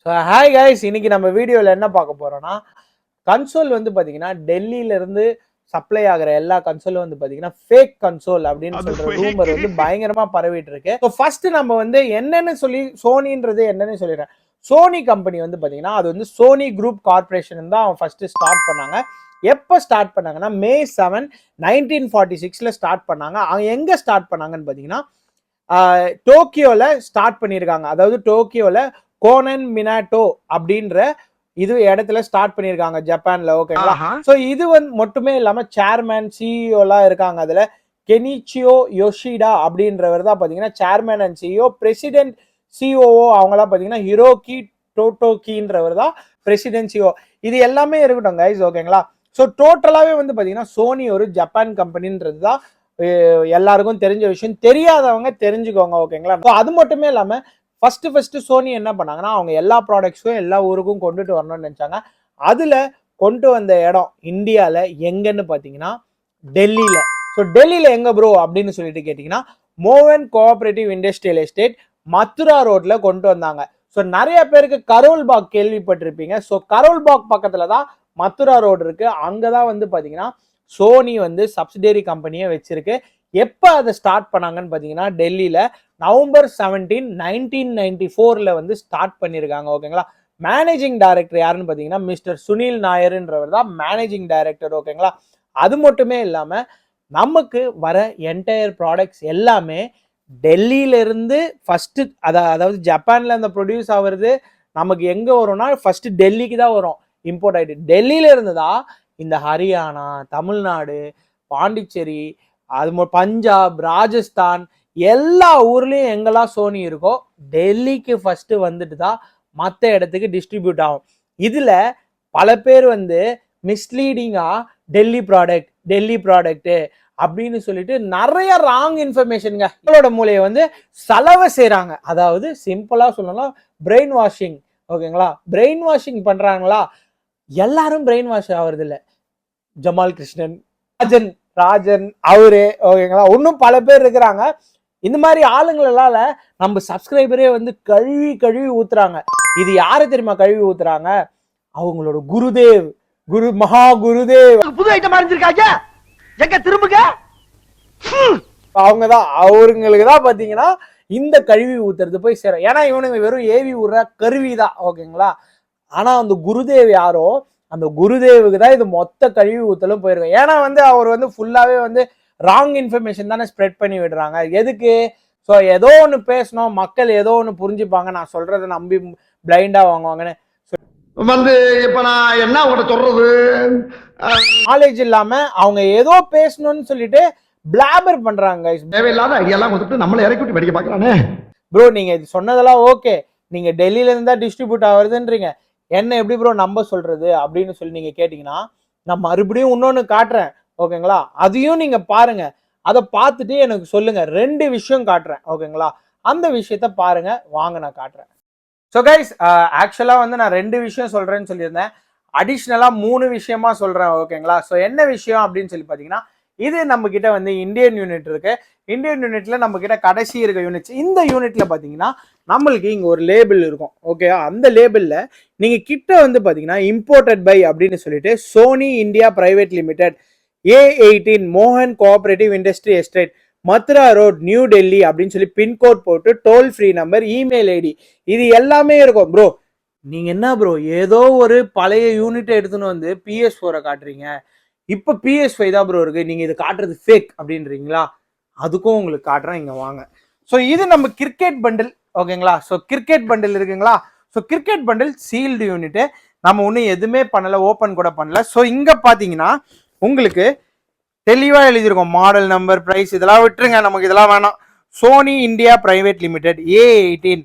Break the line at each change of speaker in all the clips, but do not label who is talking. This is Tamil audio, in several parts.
ஸோ ஹாய் கைஸ், இன்னைக்கு நம்ம வீடியோவில் என்ன பார்க்க போறோம்னா, கன்சோல் வந்து பார்த்தீங்கன்னா டெல்லியிலேருந்து சப்ளை ஆகிற எல்லா கன்சோலும் வந்து பார்த்தீங்கன்னா ஃபேக் கன்சோல் அப்படின்னு சொல்ற ரூமர் வந்து பயங்கரமா பரவிட்டு இருக்கு. ஸோ ஃபர்ஸ்ட் நம்ம வந்து என்னன்னு சொல்லி சோனின்றது என்னன்னு சொல்லிடுறேன். சோனி கம்பெனி வந்து பார்த்தீங்கன்னா அது வந்து சோனி குரூப் கார்பரேஷன் தான் அவங்க ஃபர்ஸ்ட் ஸ்டார்ட் பண்ணாங்க. எப்போ ஸ்டார்ட் பண்ணாங்கன்னா May 7, 1946 ஸ்டார்ட் பண்ணாங்க. அவங்க எங்க ஸ்டார்ட் பண்ணாங்கன்னு பார்த்தீங்கன்னா டோக்கியோல ஸ்டார்ட் பண்ணியிருக்காங்க. அதாவது டோக்கியோல கோனன் மினாட்டோ அப்படின்ற இது இடத்துல ஸ்டார்ட் பண்ணியிருக்காங்க ஜப்பான்ல. ஓகேங்களா. ஸோ இது வந்து மட்டுமே இல்லாம சேர்மேன் சிஇஓலாம் இருக்காங்க. அதுல கெனிச்சியோ யோஷிடா அப்படின்றவர் தான் பாத்தீங்கன்னா chairman and CEO. President COO அவங்களாம் பாத்தீங்கன்னா ஹிரோகி டோட்டோகின்றவர் தான் பிரசிடென்ட் சிஓ. இது எல்லாமே இருக்கட்டும் கைஸ். ஓகேங்களா. ஸோ டோட்டலாவே வந்து பாத்தீங்கன்னா சோனி ஒரு ஜப்பான் கம்பெனின்றது தான் எல்லாருக்கும் தெரிஞ்ச விஷயம். தெரியாதவங்க தெரிஞ்சுக்கோங்க. ஓகேங்களா. அது மட்டுமே இல்லாம ஃபர்ஸ்ட் சோனி என்ன பண்ணாங்கன்னா அவங்க எல்லா ப்ராடக்ட்ஸும் எல்லா ஊருக்கும் கொண்டுட்டு வரணும்னு நினைச்சாங்க. அதுல கொண்டு வந்த இடம் இந்தியால எங்கன்னு பாத்தீங்கன்னா டெல்லியில. ஸோ டெல்லியில எங்க ப்ரோ அப்படின்னு சொல்லிட்டு கேட்டீங்கன்னா மோகன் கோஆபரேட்டிவ் இண்டஸ்ட்ரியல் எஸ்டேட் மதுரா ரோட்ல கொண்டு வந்தாங்க. ஸோ நிறைய பேருக்கு கரோல்பாக் கேள்விப்பட்டிருப்பீங்க. ஸோ கரோல்பாக் பக்கத்துல தான் மதுரா ரோடு இருக்கு. அங்கதான் வந்து பாத்தீங்கன்னா சோனி வந்து சப்சிடரி கம்பெனியை வச்சிருக்கு. எப்போ அதை ஸ்டார்ட் பண்ணாங்கன்னு பார்த்தீங்கன்னா டெல்லியில் November 17, 1994 வந்து ஸ்டார்ட் பண்ணியிருக்காங்க. ஓகேங்களா. மேனேஜிங் டைரக்டர் யாருன்னு பார்த்தீங்கன்னா மிஸ்டர் சுனில் நாயர்ன்றவர் தான் மேனேஜிங் டைரக்டர். ஓகேங்களா. அது மட்டுமே இல்லாமல் நமக்கு வர என்டையர் ப்ராடக்ட்ஸ் எல்லாமே டெல்லியிலிருந்து ஃபஸ்ட்டு அதாவது ஜப்பானில் அந்த ப்ரொடியூஸ் ஆகுறது நமக்கு எங்கே வரும்னா ஃபஸ்ட்டு டெல்லிக்கு தான் வரும். இம்போர்ட் ஆகிட்டு டெல்லியில இருந்து தான் இந்த ஹரியானா, தமிழ்நாடு, பாண்டிச்சேரி, அது பஞ்சாப், ராஜஸ்தான் எல்லா ஊர்லயும் எங்கெல்லாம் சோனி இருக்கோ டெல்லிக்கு ஃபர்ஸ்ட் வந்துட்டு தான் மற்ற இடத்துக்கு டிஸ்ட்ரிபியூட் ஆகும். இதுல பல பேர் வந்து மிஸ்லீடிங்கா டெல்லி ப்ராடக்ட் அப்படின்னு சொல்லிட்டு நிறைய ராங் இன்ஃபர்மேஷனுங்க உங்களோட மூளையை வந்து செலவை செய்யறாங்க. அதாவது சிம்பிளா சொல்லணும் பிரெயின் வாஷிங். ஓகேங்களா. பிரெயின் வாஷிங் பண்றாங்களா? எல்லாரும் பிரெயின் வாஷ் ஆகுறது இல்லை. ஜமால் கிருஷ்ணன், ராஜன் அவரு. ஓகேங்களா. இன்னும் பல பேர் இருக்கிறாங்க. இந்த மாதிரி ஆளுங்களால நம்ம சப்ஸ்கிரைபரே வந்து கழுவி ஊத்துறாங்க. இது யாரு தெரியுமா கழுவி ஊத்துறாங்க? அவங்களோட மகா குருதேவ். புது ஐட்டம் அறிஞ்சிருக்காங்க. எங்க திரும்புங்க. அவங்கதான் அவங்களுக்கு தான் பாத்தீங்கன்னா இந்த கழுவி ஊத்துறது போய் சேரும். ஏன்னா இவனுங்க வெறும் ஏவி விடுற கருவிதான். ஓகேங்களா. ஆனா அந்த குருதேவ் யாரோ அந்த குருதேவுக்கு தான் இது மொத்த கழிவு ஊத்தலும் போயிருக்கும். ஏன்னா வந்து அவர் வந்து ஃபுல்லாவே வந்து ராங் இன்ஃபர்மேஷன் தானே ஸ்ப்ரெட் பண்ணி விடுறாங்க. எதுக்கு? ஸோ ஏதோ ஒன்று பேசணும், மக்கள் ஏதோ ஒன்று புரிஞ்சுப்பாங்க, நான் சொல்றதை நம்பி பிளைண்டா வாங்குவாங்கன்னு
வந்து இப்ப நான் என்ன உங்கள்கிட்ட சொல்றது,
நாலேஜ் இல்லாம அவங்க ஏதோ பேசணும்னு சொல்லிட்டு பிளாபர் பண்றாங்க.
தேவையில்லாத ஐடியாலாம் கொடுத்துட்டு நம்மளை இறக்கி விட்டு படிக்க பார்க்கறானே.
ப்ரோ நீங்க இது சொன்னதெல்லாம் ஓகே, நீங்க டெல்லியில இருந்தா டிஸ்ட்ரிபியூட் ஆகுறதுன்றீங்க, என்ன எப்படி ப்ரோ நம்ப சொல்றது அப்படின்னு சொல்லி நீங்க கேட்டீங்கன்னா நான் மறுபடியும் இன்னொன்னு காட்டுறேன். ஓகேங்களா. அதையும் நீங்க பாருங்க. அதை பார்த்துட்டு எனக்கு சொல்லுங்க. 2 விஷயம் காட்டுறேன். ஓகேங்களா. அந்த விஷயத்த பாருங்க. வாங்க நான் காட்டுறேன். ஸோ கைஸ், ஆக்சுவலா வந்து நான் 2 விஷயம் சொல்றேன்னு சொல்லியிருந்தேன். அடிஷ்னலா 3 விஷயமா சொல்றேன். ஓகேங்களா. ஸோ என்ன விஷயம் அப்படின்னு சொல்லி பாத்தீங்கன்னா இது நம்ம கிட்ட வந்து இந்தியன் யூனிட் இருக்கு. இந்தியன் யூனிட்ல நம்ம கிட்ட கடைசி இருக்க யூனிட்ஸ். இந்த யூனிட்ல பாத்தீங்கன்னா நம்மளுக்கு இங்க ஒரு லேபிள் இருக்கும். ஓகே. அந்த லேபிள்ல நீங்க கிட்ட வந்து பாத்தீங்கன்னா இம்போர்ட்டட் பை அப்படின்னு சொல்லிட்டு Sony India private limited A18 மோகன் cooperative industry estate Mathura road new Delhi அப்படின்னு சொல்லி பின்கோட் போட்டு toll free number, email ID இது எல்லாமே இருக்கும். ப்ரோ நீங்க என்ன ப்ரோ ஏதோ ஒரு பழைய யூனிட் எடுத்துன்னு வந்து PS4 காட்டுறீங்க, இப்ப PS5 தான் ப்ரோ இருக்கு, நீங்க இது காட்டுறது ஃபேக் அப்படின்றீங்களா? அதுக்கும் உங்களுக்கு காட்டுறேன். இங்க வாங்க. ஸோ இது நம்ம கிரிக்கெட் பண்டில். ஓகேங்களா. ஸோ கிரிக்கெட் பண்டில் இருக்குங்களா. So cricket bundle sealed unit நம்ம ஒன்றும் எதுவுமே பண்ணல, ஓப்பன் கூட பண்ணல. ஸோ இங்க பாத்தீங்கன்னா உங்களுக்கு தெளிவா எழுதியிருக்கோம் மாடல் நம்பர், பிரைஸ் இதெல்லாம் விட்டுருங்க, நமக்கு இதெல்லாம் வேணாம். Sony India private limited A18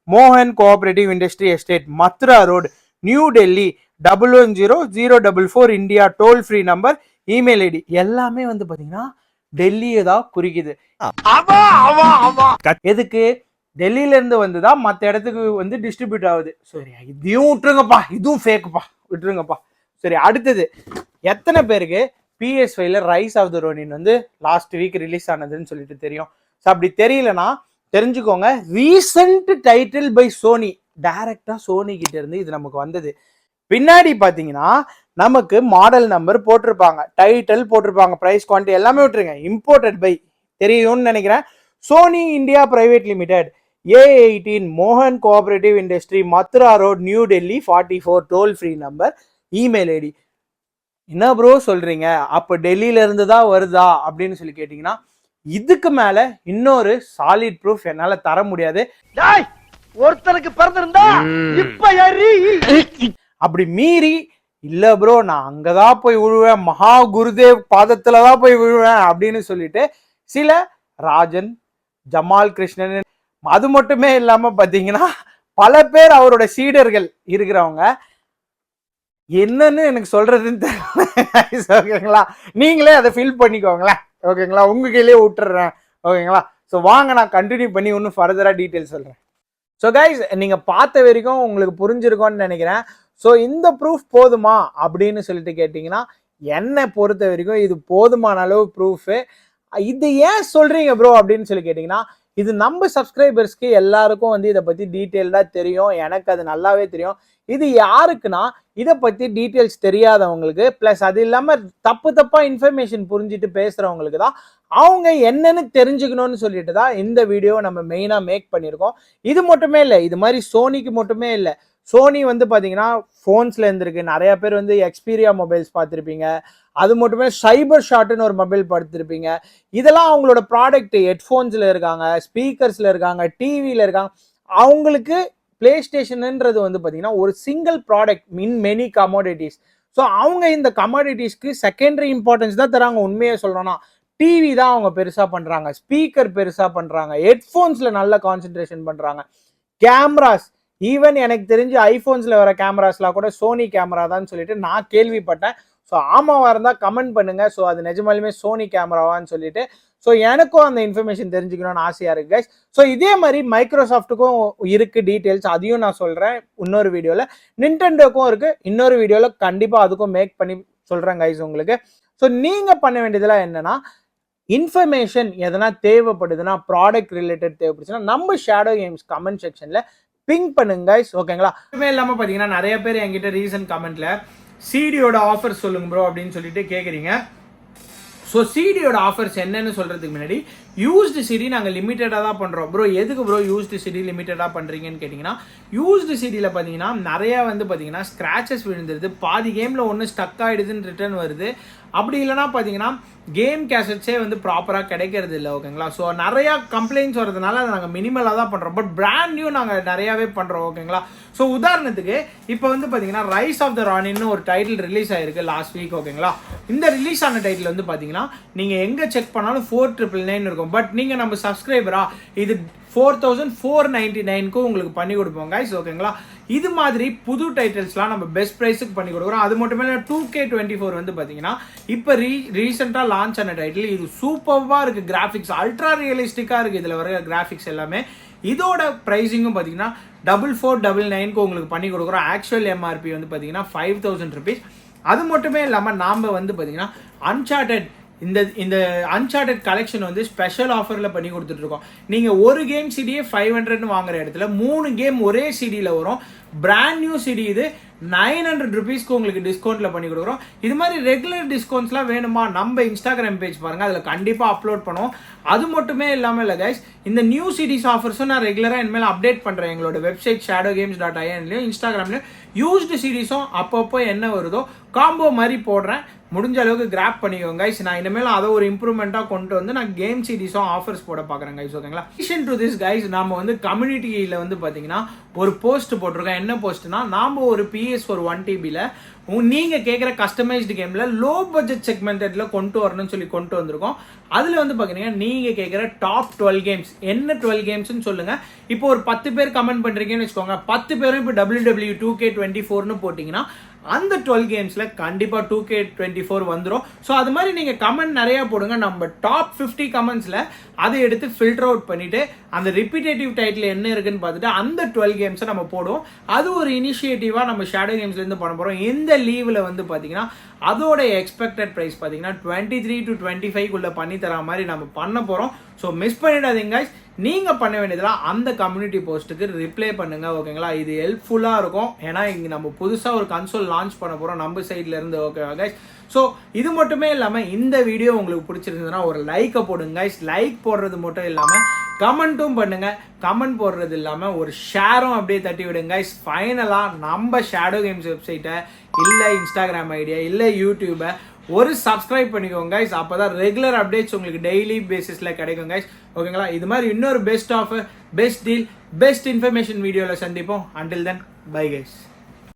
மோகன் cooperative industry estate Mathura road New Delhi 11004 India toll free number, email ID எல்லாமே வந்து பாத்தீங்கன்னா டெல்லியை தான் குறிக்குது. எதுக்கு? டெல்லியில இருந்து வந்துதான் மற்ற இடத்துக்கு வந்து டிஸ்ட்ரிபியூட் ஆகுது. சரி இதையும் விட்டுருங்கப்பா, இதுவும் ஃபேக்குப்பா, விட்டுருங்கப்பா. சரி அடுத்தது, எத்தனை பேருக்கு PS5ல ரைஸ் ஆஃப் த ரோனின் வந்து லாஸ்ட் வீக் ரிலீஸ் ஆனதுன்னு சொல்லிட்டு தெரியும்? ஸோ அப்படி தெரியலனா தெரிஞ்சுக்கோங்க. ரீசன்ட் டைட்டில் பை சோனி டைரக்டா சோனி கிட்ட இருந்து இது நமக்கு வந்தது. பின்னாடி பாத்தீங்கன்னா நமக்கு மாடல் நம்பர் போட்டிருப்பாங்க, டைட்டில் போட்டிருப்பாங்க, பிரைஸ் குவான்டிட்டி எல்லாமே விட்டுருங்க. இம்போர்ட்டட் பை தெரியும்னு நினைக்கிறேன். Sony India private limited, A18 மோகன் cooperative industry, Mathura Road, new Delhi 44, toll free number, email ID. என்ன ப்ரோ சொல்றீங்க, அப்ப டெல்லியில இருந்து தான் வருதா அப்படின்னு சொல்லி கேட்டீங்கன்னா, இதுக்கு மேல இன்னொரு சாலிட் ப்ரூஃப் என்னால தர முடியாது.
ஒருத்தருக்கு பிறந்திருந்தா இப்ப
அப்படி மீறி இல்ல ப்ரோ நான் அங்கதான் போய் விழுவேன், மகா குருதேவ் பாதத்துலதான் போய் விழுவேன் அப்படின்னு சொல்லிட்டு சில ராஜன், ஜமால் கிருஷ்ணன், அது மட்டுமே இல்லாம பாத்தீங்கன்னா பல பேர் அவரோட சீடர்கள் இருக்கிறவங்க என்னன்னு எனக்கு சொல்றதுன்னு தெரியல. ஓகேங்களா, நீங்களே அதை ஃபில் பண்ணிக்கோங்களேன். ஓகேங்களா, உங்க கையிலேயே விட்டுறேன். ஓகேங்களா, ஸோ வாங்க நான் கண்டினியூ பண்ணி இன்னும் ஃபர்தரா டீட்டெயில் சொல்றேன். ஸோ கைஸ், நீங்க பார்த்த வரைக்கும் உங்களுக்கு புரிஞ்சிருக்கும்னு நினைக்கிறேன். ஸோ இந்த ப்ரூஃப் போதுமா அப்படின்னு சொல்லிட்டு கேட்டிங்கன்னா, என்னை பொறுத்த வரைக்கும் இது போதுமான அளவு ப்ரூஃபு. இது ஏன் சொல்றீங்க ப்ரோ அப்படின்னு சொல்லி கேட்டிங்கன்னா, இது நம்ம சப்ஸ்கிரைபர்ஸ்க்கு எல்லாருக்கும் வந்து இதை பற்றி டீட்டெயில்டாக தெரியும். எனக்கு அது நல்லாவே தெரியும். இது யாருக்குன்னா இதை பற்றி டீட்டெயில்ஸ் தெரியாதவங்களுக்கு, ப்ளஸ் அது இல்லாமல் தப்பாக இன்ஃபர்மேஷன் புரிஞ்சுட்டு பேசுகிறவங்களுக்கு தான், அவங்க என்னன்னு தெரிஞ்சுக்கணும்னு சொல்லிட்டு தான் இந்த வீடியோவை நம்ம மெயினாக மேக் பண்ணியிருக்கோம். இது மட்டுமே இல்லை, இது மாதிரி சோனிக்கு மட்டுமே இல்லை. சோனி வந்து பார்த்தீங்கன்னா ஃபோன்ஸில் இருந்திருக்கு. நிறைய பேர் வந்து எக்ஸ்பீரியா மொபைல்ஸ் பார்த்துருப்பீங்க. அது மட்டுமே சைபர் ஷாட்னு ஒரு மொபைல் பார்த்துருப்பீங்க. இதெல்லாம் அவங்களோட ப்ராடக்ட். ஹெட்ஃபோன்ஸில் இருக்காங்க, ஸ்பீக்கர்ஸில் இருக்காங்க, டிவியில் இருக்காங்க. அவங்களுக்கு பிளே ஸ்டேஷன்ன்றது வந்து பார்த்தீங்கன்னா ஒரு single product in many commodities. So அவங்க இந்த கமோடிட்டிஸ்க்கு செகண்டரி இம்பார்ட்டன்ஸ் தான் தராங்க. உண்மையை சொல்லணும்னா டிவி தான் அவங்க பெருசாக பண்ணுறாங்க, ஸ்பீக்கர் பெருசாக பண்ணுறாங்க, ஹெட்ஃபோன்ஸில் நல்ல கான்சென்ட்ரேஷன் பண்ணுறாங்க, கேமராஸ். ஈவன் எனக்கு தெரிஞ்சு ஐஃபோன்ஸில் வர கேமராஸ்லாம் கூட சோனி கேமரா தான் சொல்லிட்டு நான் கேள்விப்பட்டேன். ஸோ ஆமாவாக இருந்தால் கமெண்ட் பண்ணுங்க. ஸோ அது நிஜமாலுமே சோனி கேமராவான்னு சொல்லிட்டு. ஸோ எனக்கும் அந்த இன்ஃபர்மேஷன் தெரிஞ்சுக்கணும்னு ஆசையாக இருக்குது கைஸ். ஸோ இதே மாதிரி மைக்ரோசாஃப்ட்டுக்கும் இருக்குது டீட்டெயில்ஸ், அதையும் நான் சொல்கிறேன் இன்னொரு வீடியோவில். நிண்டெண்டோக்கும் இருக்குது, இன்னொரு வீடியோவில் கண்டிப்பாக அதுக்கும் மேக் பண்ணி சொல்கிறேன் கைஸ் உங்களுக்கு. ஸோ நீங்கள் பண்ண வேண்டியதெல்லாம் என்னென்னா, இன்ஃபர்மேஷன் எதனா தேவைப்படுதுன்னா, ப்ராடக்ட் ரிலேட்டட் தேவைப்படுச்சுன்னா நம்ம ஷேடோ கேம்ஸ் கமெண்ட் செக்ஷனில் பிங்க் பண்ணுங்க கைஸ். ஓகேங்களா, இதுவே இல்லாமல் பார்த்தீங்கன்னா நிறைய பேர் என்கிட்ட ரீசன்ட் கமெண்ட்ல சிடியோட ஆஃபர் சொல்லுங்க ப்ரோ அப்படின்னு சொல்லிட்டு கேட்குறீங்க. ஸோ சிடியோட ஆஃபர்ஸ் என்னன்னு சொல்றதுக்கு முன்னாடி, யூஸ்டு சிடி நாங்கள் லிமிட்டடாக தான் பண்ணுறோம். ப்ரோ எதுக்கு ப்ரோ யூஸ்டு சிடி லிமிட்டடாக பண்ணுறீங்கன்னு கேட்டிங்கன்னா, யூஸ்டு சிடியில் பார்த்தீங்கன்னா நிறையா வந்து பார்த்தீங்கன்னா ஸ்க்ராச்சஸ் விழுந்துருது, பாதி கேமில் ஒன்று ஸ்டக் ஆகிடுதுன்னு ரிட்டர்ன் வருது. அப்படி இல்லைனா பார்த்தீங்கன்னா கேம் கேசட்ஸே வந்து ப்ராப்பராக கிடைக்கிறது இல்லை. ஓகேங்களா, ஸோ நிறையா கம்ப்ளைண்ட்ஸ் வரதுனால அதை நாங்கள் மினிமலாக தான் பண்ணுறோம். பட் பிராண்ட் நியூ நாங்கள் நிறையாவே பண்ணுறோம். ஓகேங்களா, ஸோ உதாரணத்துக்கு இப்போ வந்து பார்த்தீங்கன்னா ரைஸ் ஆஃப் த ராணின்னு ஒரு டைட்டில் ரிலீஸ் ஆயிருக்கு லாஸ்ட் வீக். ஓகேங்களா, இந்த ரிலீஸ் ஆன டைட்டில் வந்து பார்த்தீங்கன்னா நீங்கள் எங்கே செக் பண்ணாலும் 4999 இருக்கும். பட் நீங்கள் நம்ம சப்ஸ்கிரைபரா இது 4499க்கு உங்களுக்கு பண்ணி கொடுப்போம் கைஸ். ஓகேங்களா, இது மாதிரி புது டைட்டில்ஸ்லாம் நம்ம பெஸ்ட் ப்ரைஸுக்கு பண்ணி கொடுக்குறோம். அது மட்டும் இல்லை 2K24 வந்து பார்த்தீங்கன்னா இப்போ ரீசெண்டாக லான்ச் ஆன டைட்டில். இது சூப்பராக இருக்குது, கிராஃபிக்ஸ் அல்ட்ரா ரியலிஸ்டிக்காக இருக்குது. இதில் வர கிராஃபிக்ஸ் எல்லாமே. இதோட ப்ரைஸிங்கும் பார்த்தீங்கன்னா 4499க்கு உங்களுக்கு பண்ணி கொடுக்குறோம். ஆக்சுவல் எம்ஆர்பி வந்து பார்த்தீங்கன்னா 5000 rupees. அது மட்டுமே இல்லாமல் நாம் வந்து பார்த்தீங்கன்னா அன்சார்ட்டட் இந்த அன்சார்ட்டட் கலெக்ஷன் வந்து ஸ்பெஷல் ஆஃபரில் பண்ணி கொடுத்துட்ருக்கோம். நீங்கள் ஒரு கேம் சிடியே 500ன்னு வாங்குற இடத்துல 3 கேம் ஒரே சிடியில் வரும். பிராண்ட் நியூ சிடி இது 900 rupeesக்கு உங்களுக்கு டிஸ்கவுண்ட்டில் பண்ணி கொடுக்குறோம். இது மாதிரி ரெகுலர் டிஸ்கவுண்ட்ஸ்லாம் வேணுமா, நம்ம இன்ஸ்டாகிராம் பேஜ் பாருங்கள், அதில் கண்டிப்பாக அப்லோட் பண்ணுவோம். அது மட்டுமே இல்லாமல் இல்லை கைஸ், இந்த நியூ சிடிஸ் ஆஃபர்ஸும் நான் ரெகுலராக இனிமேல் அப்டேட் பண்ணுறேன். எங்களோட வெப்சைட் shadowgames.inலையும் இன்ஸ்டாகிராம்லையும் யூஸ்டு சீரீஸும் அப்பப்போ என்ன வருதோ காம்போ மாதிரி போடுறேன். முடிஞ்ச அளவுக்கு கிராப் பண்ணிக்கோங்க கைஸ். நான் இனிமேல் அதை ஒரு இம்ப்ரூவ்மெண்ட்டாக கொண்டு வந்து நான் கேம் சீரீஸும் ஆஃபர்ஸ் போட பார்க்குறேன் கைஸ். ஓகேங்களா, அடிஷன் டு திஸ் கைஸ், நாம வந்து கம்யூனிட்டியில் வந்து பார்த்தீங்கன்னா ஒரு போஸ்ட் போட்டிருக்கோம். என்ன போஸ்ட்னா, நாம் ஒரு PS ஒரு 1 TBயில் நீங்கள் கேட்குற கஸ்டமைஸ்டு கேமில் லோ பட்ஜெட் செக்மெண்டட்ல கொண்டு வரணும்னு சொல்லி கொண்டு வந்திருக்கோம். அதில் வந்து பார்த்தீங்கன்னா நீங்கள் கேட்குற டாப் 12 கேம்ஸ் என்ன 12 கேம்ஸ்ன்னு சொல்லுங்கள். இப்போ ஒரு 10 பேர் கமெண்ட் பண்ணுறீங்கன்னு வச்சுக்கோங்க. 10 பேரும் இப்போ WW 2K24ன்னு போட்டிங்கன்னா அந்த 12 கேம்ஸில் கண்டிப்பாக 2K24 வந்துடும். ஸோ அது மாதிரி நீங்கள் கமெண்ட் நிறையா போடுங்க. நம்ம டாப் 50 கமெண்ட்ஸில் அதை எடுத்து ஃபில்டர் அவுட் பண்ணிவிட்டு அந்த ரிப்பீட்டேட்டிவ் டைட்டில் என்ன இருக்குன்னு பார்த்துட்டு அந்த 12 கேம்ஸை நம்ம போடுவோம். அது ஒரு இனிஷியேட்டிவாக நம்ம ஷேடோ கேம்ஸ்லேருந்து பண்ண போகிறோம். இந்த லீவில் வந்து பார்த்தீங்கன்னா அதோட எக்ஸ்பெக்டட் ப்ரைஸ் பார்த்தீங்கன்னா 23 to 25க்குள்ளே பண்ணி தர மாதிரி நம்ம பண்ண போகிறோம். ஸோ மிஸ் பண்ணிடாதீங்க கைஸ். நீங்க பண்ண வேண்டியதெல்லாம் அந்த கம்யூனிட்டி போஸ்ட்டுக்கு ரிப்ளை பண்ணுங்க. ஓகேங்களா, இது ஹெல்ப்ஃபுல்லா இருக்கும். ஏன்னா இங்க நம்ம புதுசா ஒரு கன்சோல் லான்ச் பண்ண போறோம் நம்ம சைட்ல இருந்து. ஓகேவா கைஸ்? ஸோ இது மட்டுமே இல்லாம இந்த வீடியோ உங்களுக்கு பிடிச்சிருந்ததுன்னா ஒரு லைக்கை போடுங்க கைஸ். லைக் போடுறது மட்டும் இல்லாம கமெண்ட்டும் பண்ணுங்க. கமெண்ட் போடுறது இல்லாம ஒரு ஷேரும் அப்படியே தட்டி விடுங்க கைஸ். ஃபைனலா நம்ம ஷேடோ கேம்ஸ் வெப்சைட்டை இல்ல இன்ஸ்டாகிராம் ஐடியா இல்ல யூடியூபை ஒரு சப்ஸ்கிரைப் பண்ணிக்கோங்க கைஸ். அப்பதான் ரெகுலர் அப்டேட்ஸ் உங்களுக்கு டெய்லி பேசிஸ்ல கிடைக்கும் கைஸ். ஓகேங்களா, இது மாதிரி இன்னொரு best offer, best deal, best information வீடியோல சந்திப்போம். Until then bye guys.